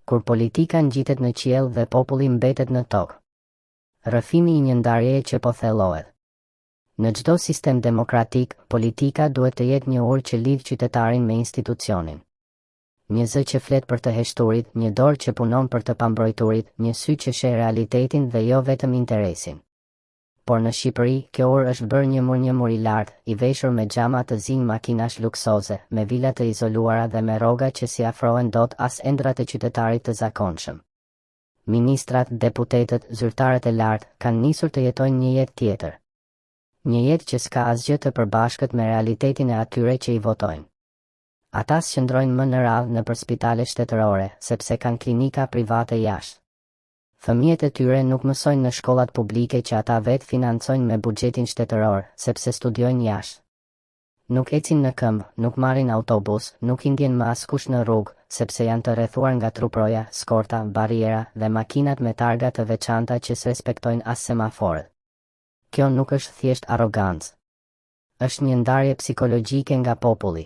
kur politika ngjitet në qiell dhe populli mbetet në tokë. Rrëfimi i një ndarjeje që po thellohet. Në çdo sistem demokratik, politika duhet të jetë një orë që lidh qytetarin me institucionin. Një zë që flet për të heshturit, një dorë që punon për të pambrojturit, një sy që sheh realitetin dhe jo vetëm interesin. Por në Shqipëri, kjo orë është bërë një mur i lartë, i veshur me xhama të zinj makinash luksoze, me vila të izoluara dhe me rroga që si afrohen dot as endrat e qytetarit të zakonshëm. Ministrat, deputetët, zyrtarët e lartë kanë nisur të jetojnë një jetë tjetër. Një jetë që s'ka asgjë të përbashkët me realitetin e atyre që i votojnë. Ata s'qëndrojnë më në radhë nëpër spitale shtetërore, sepse kanë klinika private jashtë. Fëmijët e tyre nuk mësojnë në shkollat publike që ata vetë financojnë me buxhetin shtetëror, sepse studiojnë jashtë. Nuk ecin në këmbë, nuk marrin autobus, nuk i ndjen më askush në rrugë, sepse janë të rrethuar nga truproja, skorta, barriera dhe makinat me targa të veçanta që s'respektojnë as semaforët. Kjo nuk është thjesht arrogancë. Është një ndarje psikologjike nga populli.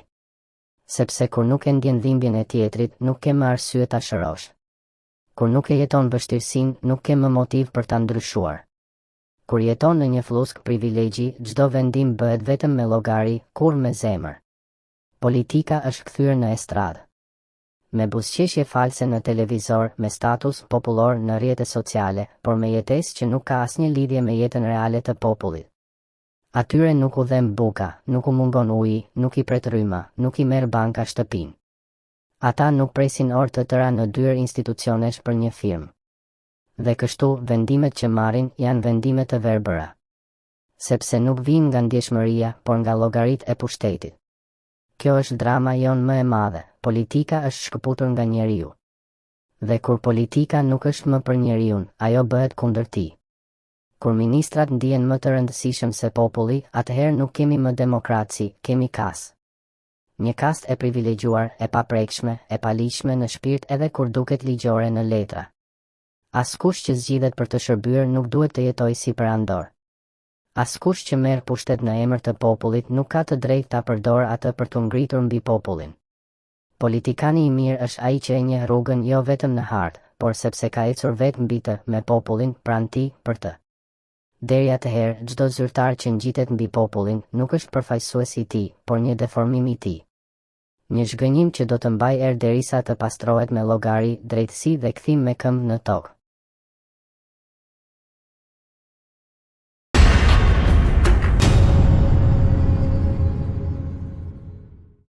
Sepse kur nuk e ndjen dhimbjen e tjetrit, nuk ke më arsye ta shërosh. Kur nuk e jeton vështirësinë, nuk ke më motiv për ta ndryshuar. Kur jeton në një flusk privilegji, çdo vendim bëhet vetëm me llogari, kur me zemër. Politika është kthyer në estradë. Me buzëqeshje false në televizor, me status popullor në rrjete sociale, por me jetesë që nuk ka asnjë lidhje me jetën reale të popullit. Atyre nuk u dhem buka, nuk u mungon uji, nuk i pret rryma, nuk i merr banka shtëpinë. Ata nuk presin orë të tëra në dyer institucionesh për një firmë. Dhe kështu, vendimet që marrin janë vendime të verbëra. Sepse nuk vijnë nga ndjeshmëria, por nga llogaritë e pushtetit. Kjo është drama jonë më e madhe, politika është shkëputur nga njeriu. Dhe kur politika nuk është më për njeriun, ajo bëhet kundër tij. Kur ministrat ndihen më të rëndësishëm se populli, atëherë nuk kemi më demokraci, kemi kastë. Një kast e privilegjuar, e paprekshme, e paligjshme në shpirt edhe kur duket ligjore në letra. Askush që zgjidhet për të shërbyer nuk duhet të jetojë si perandor. Askush që merr pushtet në emër të popullit nuk ka të drejtë ta përdorë atë për t'u ngritur mbi popullin. Politikani i mirë është ai që e njeh rrugën jo vetëm në hartë, por sepse ka ecur vetë mbi të, me popullin, pranë tij, për të. Deri atëherë, çdo zyrtar që ngjitet mbi popullin nuk është përfaqësues i tij, por një deformim i tij. Një zhgënjim që do të mbajë erë derisa të pastrohet me llogari, drejtësi dhe kthim me këmbë në tokë.